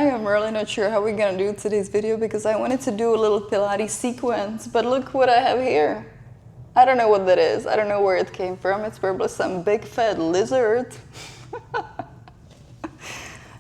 I am really not sure how we're gonna do today's video because I wanted to do a little Pilates sequence, but look what I have here. I don't know what that is. I don't know where it came from. It's probably some big fat lizard.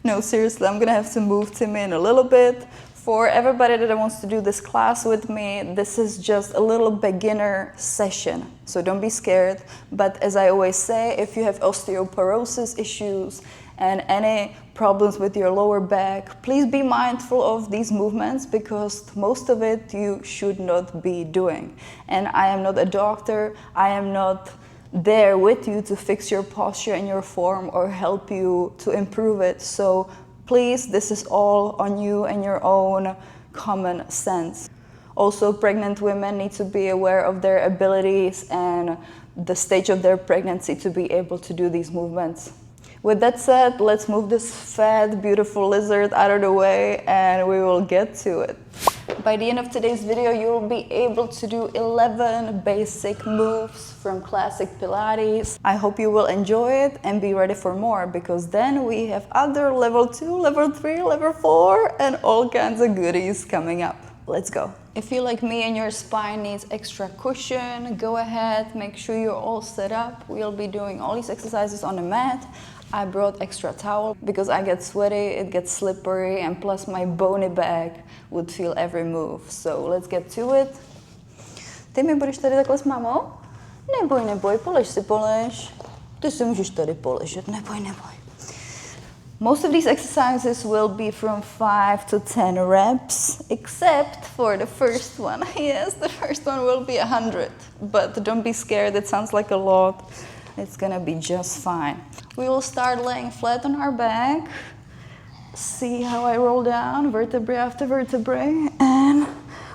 No, seriously, I'm gonna have to move Timmy in a little bit. For everybody that wants to do this class with me, this is just a little beginner session. So don't be scared. But as I always say, if you have osteoporosis issues and any problems with your lower back, please be mindful of these movements because most of it you should not be doing. And I am not a doctor. I am not there with you to fix your posture and your form or help you to improve it. So please, this is all on you and your own common sense. Also, pregnant women need to be aware of their abilities and the stage of their pregnancy to be able to do these movements. With that said, let's move this fat, beautiful lizard out of the way and we will get to it. By the end of today's video, you will be able to do 11 basic moves from classic Pilates. I hope you will enjoy it and be ready for more because then we have other level 2, level 3, level 4 and all kinds of goodies coming up. Let's go. If you like me and your spine needs extra cushion, go ahead, make sure you're all set up. We'll be doing all these exercises on the mat. I brought extra towel because I get sweaty, it gets slippery, and plus my bony back would feel every move. So let's get to it. Ty mi budeš tady takhle s mámou? Neboj, polež. Ty si můžeš tady poležet, neboj. Most of these exercises will be from 5 to 10 reps, except for the first one. Yes, the first one will be 100, but don't be scared, it sounds like a lot. It's gonna be just fine. We will start laying flat on our back. See how I roll down, vertebrae after vertebrae, and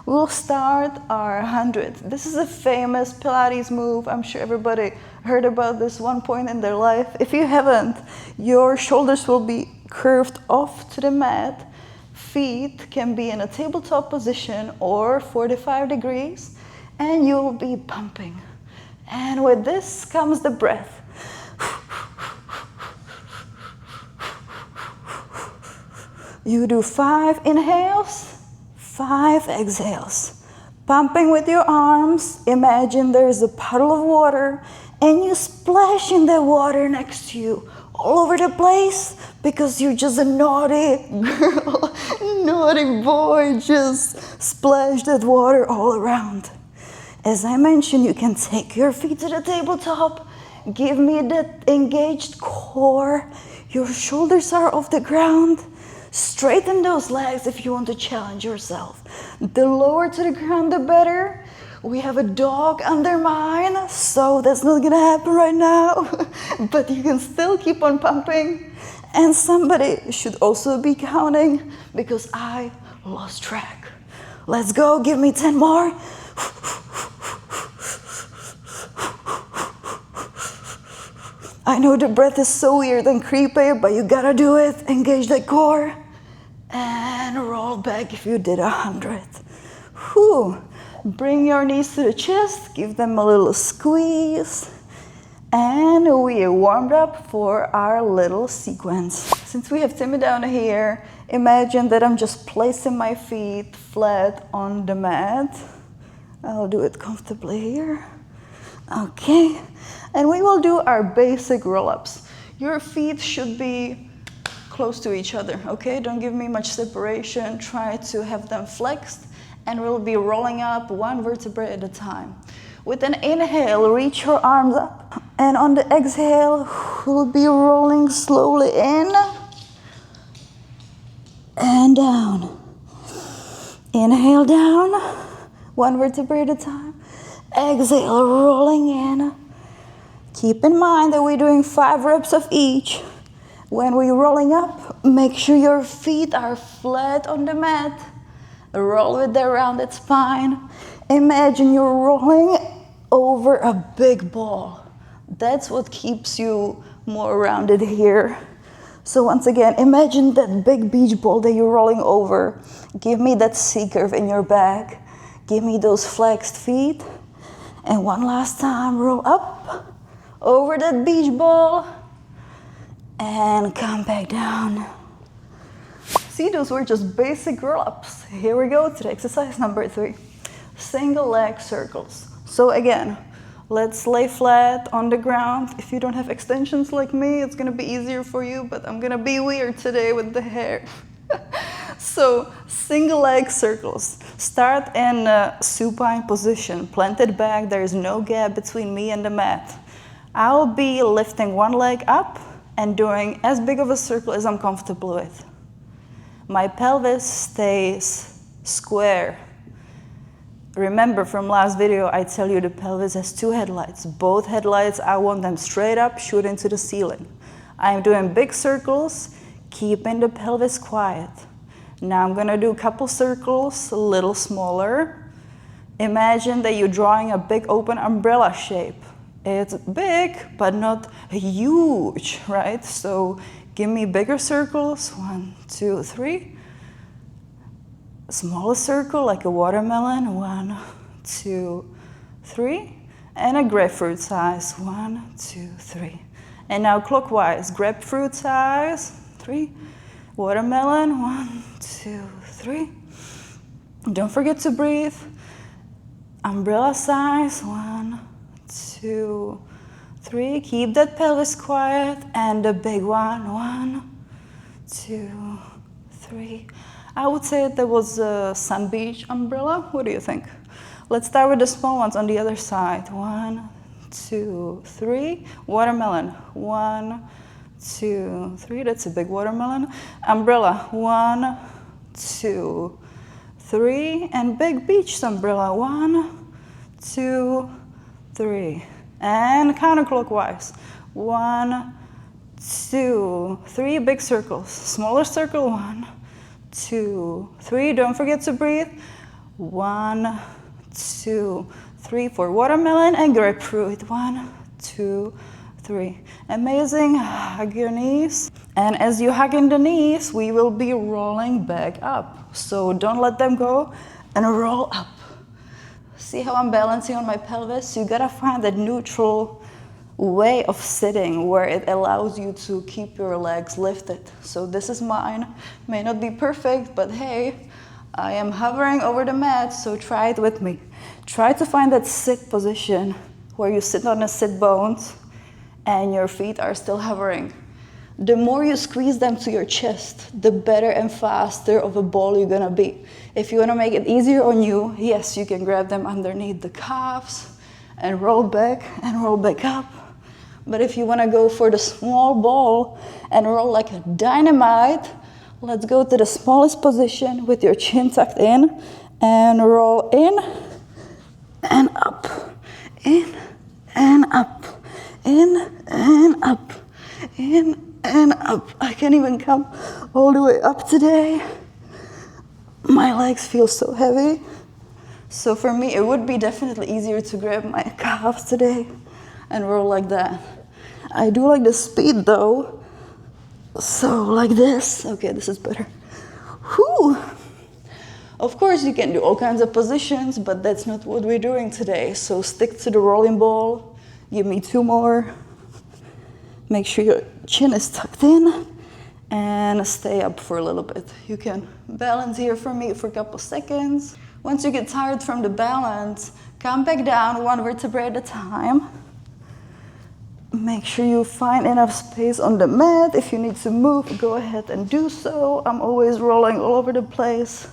we'll start our 100. This is a famous Pilates move. I'm sure everybody heard about this one point in their life. If you haven't, your shoulders will be curved off to the mat. Feet can be in a tabletop position or 45 degrees, and you'll be pumping. And with this comes the breath. You do 5 inhales, 5 exhales. Pumping with your arms. Imagine there's a puddle of water and you splash in the water next to you all over the place because you're just a naughty girl, naughty boy, just splash that water all around. As I mentioned, you can take your feet to the tabletop. Give me that engaged core. Your shoulders are off the ground. Straighten those legs if you want to challenge yourself. The lower to the ground, the better. We have a dog under mine, so that's not gonna happen right now. But you can still keep on pumping. And somebody should also be counting because I lost track. Let's go, give me 10 more. I know the breath is so weird and creepy, but you gotta do it. Engage the core and roll back if you did 100. Whew. Bring your knees to the chest, give them a little squeeze, and we are warmed up for our little sequence. Since we have Timmy down here, imagine that I'm just placing my feet flat on the mat. I'll do it comfortably here. Okay, and we will do our basic roll-ups. Your feet should be close to each other, okay? Don't give me much separation. Try to have them flexed, and we'll be rolling up 1 vertebrae at a time. With an inhale, reach your arms up, and on the exhale, we'll be rolling slowly in and down. Inhale down, 1 vertebrae at a time. Exhale, rolling in. Keep in mind that we're doing 5 reps of each. When we're rolling up, make sure your feet are flat on the mat. Roll with the rounded spine. Imagine you're rolling over a big ball. That's what keeps you more rounded here. So once again, imagine that big beach ball that you're rolling over. Give me that C-curve in your back. Give me those flexed feet. And one last time, roll up over that beach ball and come back down. See, those were just basic roll-ups. Here we go to exercise number 3. Single leg circles. So again, let's lay flat on the ground. If you don't have extensions like me, it's gonna be easier for you, but I'm gonna be weird today with the hair. So, single leg circles. Start in a supine position, planted back. There is no gap between me and the mat. I'll be lifting one leg up and doing as big of a circle as I'm comfortable with. My pelvis stays square. Remember from last video, I tell you the pelvis has 2 headlights. Both headlights, I want them straight up, shoot into the ceiling. I'm doing big circles, keeping the pelvis quiet. Now I'm gonna do a couple circles, a little smaller. Imagine that you're drawing a big open umbrella shape. It's big, but not huge, right? So give me bigger circles, 1, 2, 3. Smaller circle, like a watermelon, 1, 2, 3. And a grapefruit size, 1, 2, 3. And now clockwise, grapefruit size, 3. Watermelon, 1, 2, 3. Don't forget to breathe. Umbrella size, 1, 2, 3. Keep that pelvis quiet. And the big one, 1, 2, 3. I would say there was a sun beach umbrella. What do you think? Let's start with the small ones on the other side. 1, 2, 3. Watermelon, 1, 2, 3. That's a big watermelon. Umbrella, 1, 2, 3. And big beach umbrella, 1, 2, 3. And counterclockwise. 1, 2, 3. Big circles. Smaller circle, 1, 2, 3. Don't forget to breathe. 1, 2, 3 for watermelon and grapefruit. 1, 2, 3. Amazing. Hug your knees. And as you hug in the knees, we will be rolling back up. So don't let them go and roll up. See how I'm balancing on my pelvis? You gotta find that neutral way of sitting where it allows you to keep your legs lifted. So this is mine. May not be perfect, but hey, I am hovering over the mat, so try it with me. Try to find that sit position where you sit on the sit bones and your feet are still hovering. The more you squeeze them to your chest, the better and faster of a ball you're gonna be. If you wanna make it easier on you, yes, you can grab them underneath the calves and roll back up. But if you wanna go for the small ball and roll like a dynamite, let's go to the smallest position with your chin tucked in and roll in and up, in and up, in and up, in and up. I can't even come all the way up today. My legs feel so heavy. So for me, it would be definitely easier to grab my calves today and roll like that. I do like the speed though. So like this. Okay, this is better. Whew. Of course, you can do all kinds of positions, but that's not what we're doing today. So stick to the rolling ball. Give me 2 more. Make sure your chin is tucked in and stay up for a little bit. You can balance here for me for a couple seconds. Once you get tired from the balance, come back down 1 vertebrae at a time. Make sure you find enough space on the mat. If you need to move, go ahead and do so. I'm always rolling all over the place.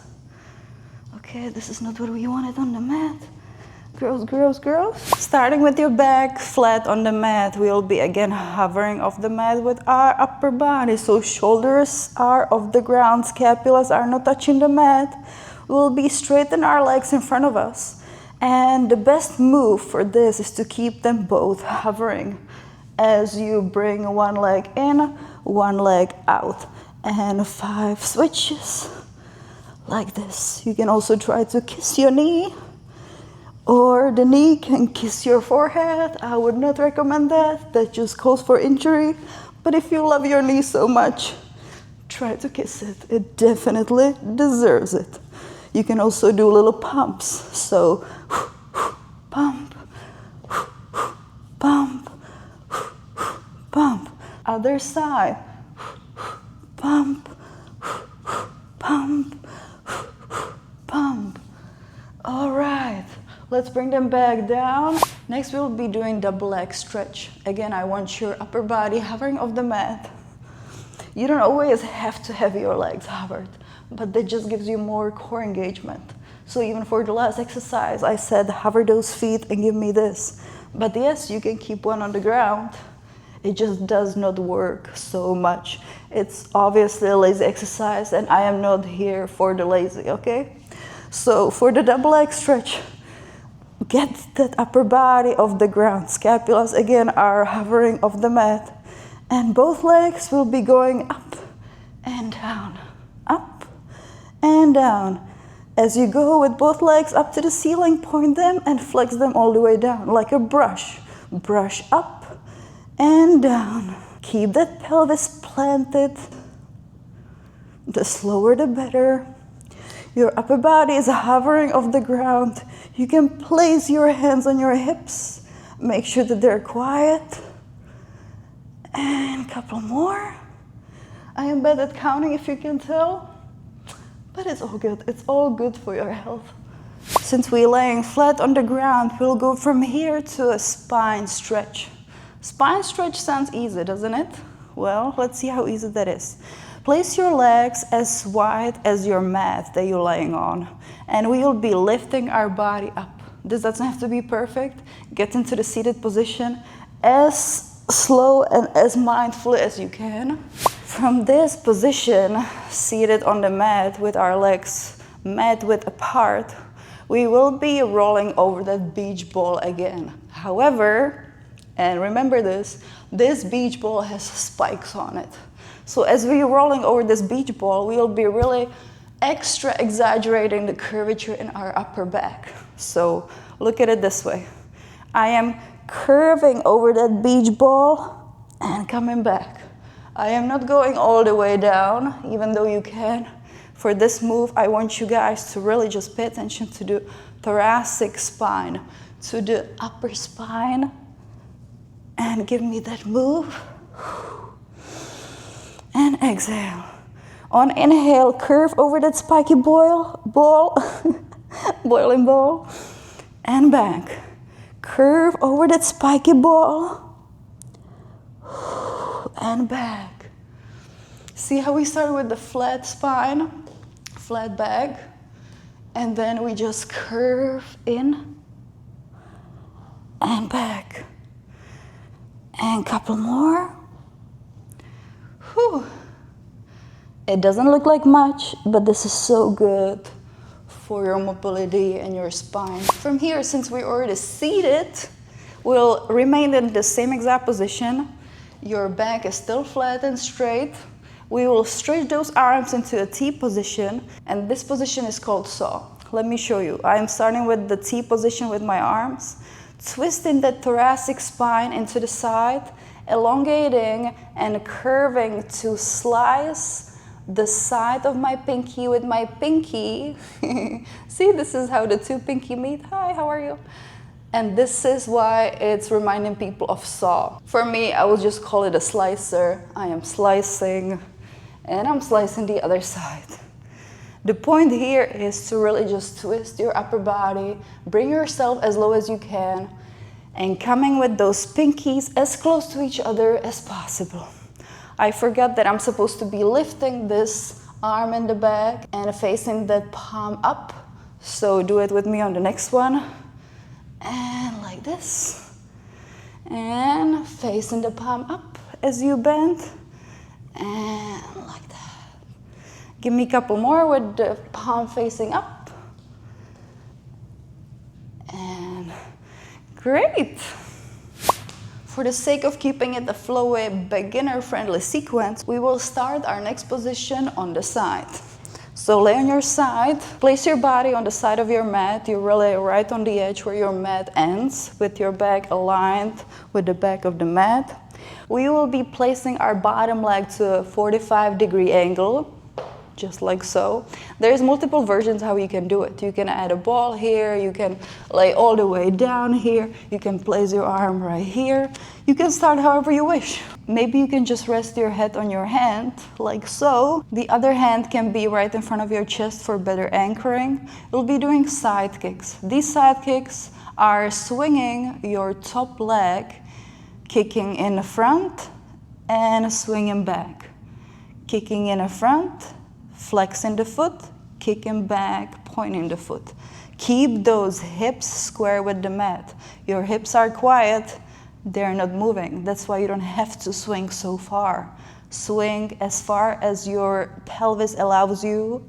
Okay, this is not what we wanted on the mat. Girls, girls, girls. Starting with your back flat on the mat, we'll be again hovering off the mat with our upper body. So shoulders are off the ground, scapulas are not touching the mat. We'll be straighten our legs in front of us. And the best move for this is to keep them both hovering as you bring 1 leg in, 1 leg out. And 5 switches like this. You can also try to kiss your knee, or the knee can kiss your forehead. I would not recommend that. That just calls for injury. But if you love your knee so much, try to kiss it. It definitely deserves it. You can also do little pumps. So pump, pump, pump. Other side. Pump, pump, pump. All right, let's bring them back down. Next, we'll be doing double leg stretch. Again, I want your upper body hovering off the mat. You don't always have to have your legs hovered, but that just gives you more core engagement. So even for the last exercise, I said hover those feet and give me this. But yes, you can keep one on the ground. It just does not work so much. It's obviously a lazy exercise, and I am not here for the lazy, okay? So for the double leg stretch, get that upper body off the ground. Scapulas again are hovering off the mat, and both legs will be going up and down, up and down. As you go with both legs up to the ceiling, point them and flex them all the way down like a brush. Brush up and down. Keep that pelvis planted. The slower the better. Your upper body is hovering off the ground. You can place your hands on your hips. Make sure that they're quiet. And a couple more. I am bad at counting, if you can tell. But it's all good. It's all good for your health. Since we're laying flat on the ground, we'll go from here to a spine stretch. Spine stretch sounds easy, doesn't it? Well, let's see how easy that is. Place your legs as wide as your mat that you're laying on, and we will be lifting our body up. This doesn't have to be perfect. Get into the seated position as slow and as mindfully as you can. From this position, seated on the mat with our legs mat width apart, we will be rolling over that beach ball again. However, and remember this beach ball has spikes on it. So as we're rolling over this beach ball, we'll be really extra exaggerating the curvature in our upper back. So look at it this way. I am curving over that beach ball and coming back. I am not going all the way down, even though you can. For this move, I want you guys to really just pay attention to the thoracic spine, to the upper spine, and give me that move. And exhale. On inhale, curve over that spiky ball, boiling ball, and back. Curve over that spiky ball, and back. See how we start with the flat spine, flat back, and then we just curve in and back. And a couple more. Whew. It doesn't look like much, but this is so good for your mobility and your spine. From here, since we're already seated, we'll remain in the same exact position. Your back is still flat and straight. We will stretch those arms into a T position, and this position is called saw. Let me show you. I'm starting with the T position with my arms, twisting that thoracic spine into the side, elongating and curving to slice the side of my pinky with my pinky. See, this is how the two pinky meet. Hi, how are you? And this is why it's reminding people of saw. For me, I will just call it a slicer. I am slicing, and I'm slicing the other side. The point here is to really just twist your upper body, bring yourself as low as you can, and coming with those pinkies as close to each other as possible. I forgot that I'm supposed to be lifting this arm in the back and facing that palm up. So do it with me on the next one. And like this. And facing the palm up as you bend. And like that. Give me a couple more with the palm facing up. And great. For the sake of keeping it a flowy, beginner-friendly sequence, we will start our next position on the side. So lay on your side, place your body on the side of your mat. You're really right on the edge where your mat ends, with your back aligned with the back of the mat. We will be placing our bottom leg to a 45-degree angle, just like so. There's multiple versions how you can do it. You can add a ball here, you can lay all the way down here, you can place your arm right here. You can start however you wish. Maybe you can just rest your head on your hand, like so. The other hand can be right in front of your chest for better anchoring. You'll be doing side kicks. These side kicks are swinging your top leg, kicking in the front and swinging back. Kicking in the front, flexing the foot, kicking back, pointing the foot. Keep those hips square with the mat. Your hips are quiet, they're not moving. That's why you don't have to swing so far. Swing as far as your pelvis allows you,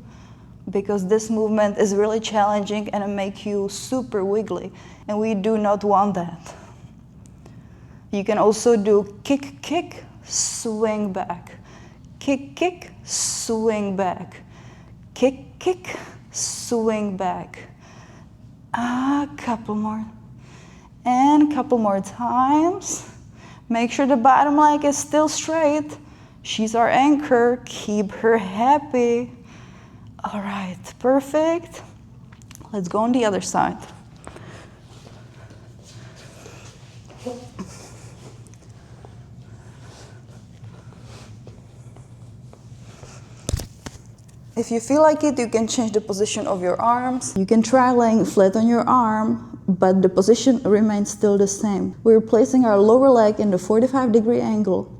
because this movement is really challenging and it makes you super wiggly, and we do not want that. You can also do kick, kick, swing back. Kick, kick, swing back. Kick, kick, swing back. A couple more. And a couple more times. Make sure the bottom leg is still straight. She's our anchor. Keep her happy. All right, perfect. Let's go on the other side. If you feel like it, you can change the position of your arms. You can try laying flat on your arm, but the position remains still the same. We're placing our lower leg in the 45-degree angle,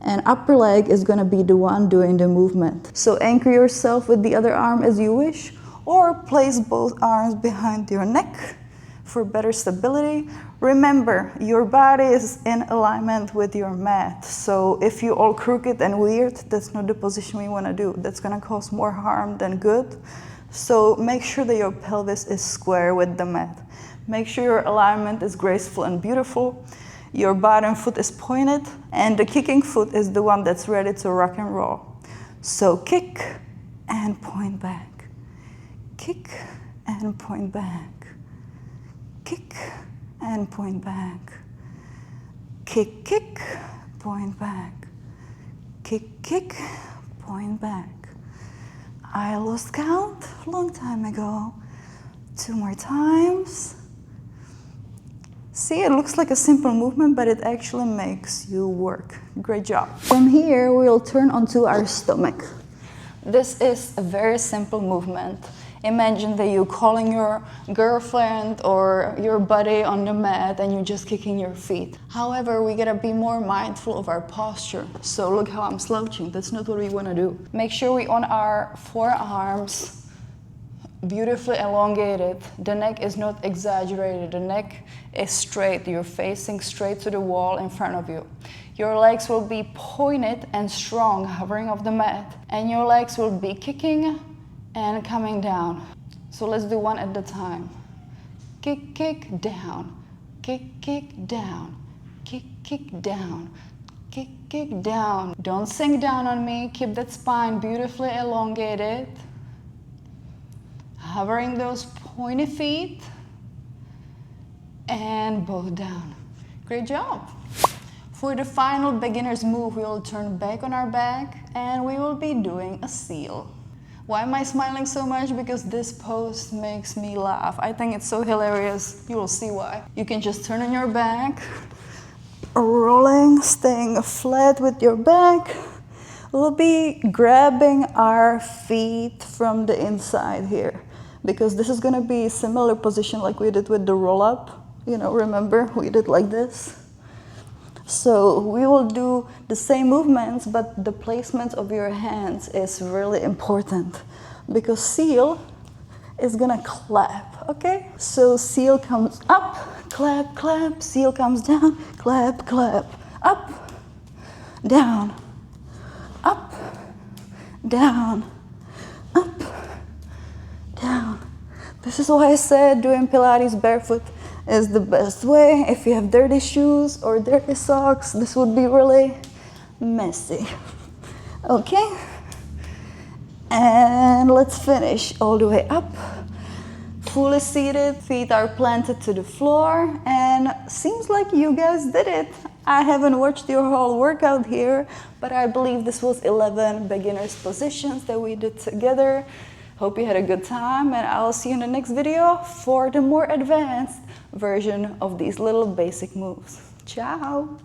and upper leg is gonna be the one doing the movement. So anchor yourself with the other arm as you wish, or place both arms behind your neck for better stability. Remember, your body is in alignment with your mat. So if you're all crooked and weird, that's not the position we wanna do. That's gonna cause more harm than good. So make sure that your pelvis is square with the mat. Make sure your alignment is graceful and beautiful. Your bottom foot is pointed, and the kicking foot is the one that's ready to rock and roll. So kick and point back. Kick and point back. Kick and point back. Kick, kick, point back. Kick, kick, point back. I lost count a long time ago. 2 more times. See, it looks like a simple movement, but it actually makes you work. Great job. From here, we'll turn onto our stomach. This is a very simple movement. Imagine that you're calling your girlfriend or your buddy on the mat and you're just kicking your feet. However, we gotta be more mindful of our posture. So look how I'm slouching. That's not what we wanna do. Make sure we on our forearms, beautifully elongated. The neck is not exaggerated. The neck is straight. You're facing straight to the wall in front of you. Your legs will be pointed and strong, hovering off the mat. And your legs will be kicking and coming down. So let's do one at a time. Kick, kick, down. Kick, kick, down. Kick, kick, down. Kick, kick, down. Don't sink down on me. Keep that spine beautifully elongated. Hovering those pointy feet. And both down. Great job. For the final beginner's move, we will turn back on our back and we will be doing a seal. Why am I smiling so much? Because this pose makes me laugh. I think it's so hilarious. You will see why. You can just turn on your back, rolling, staying flat with your back. We'll be grabbing our feet from the inside here, because this is gonna be a similar position like we did with the roll-up. You know, remember, we did like this. So we will do the same movements, but the placement of your hands is really important, because seal is gonna clap, okay? So seal comes up, clap, clap. Seal comes down, clap, clap. Up, down, up, down, up, down. This is why I said doing Pilates barefoot is the best way. If you have dirty shoes or dirty socks, this would be really messy. Okay? And let's finish all the way up. Fully seated, feet are planted to the floor, and seems like you guys did it. I haven't watched your whole workout here, but I believe this was 11 beginners positions that we did together. Hope you had a good time, and I'll see you in the next video for the more advanced version of these little basic moves. Ciao!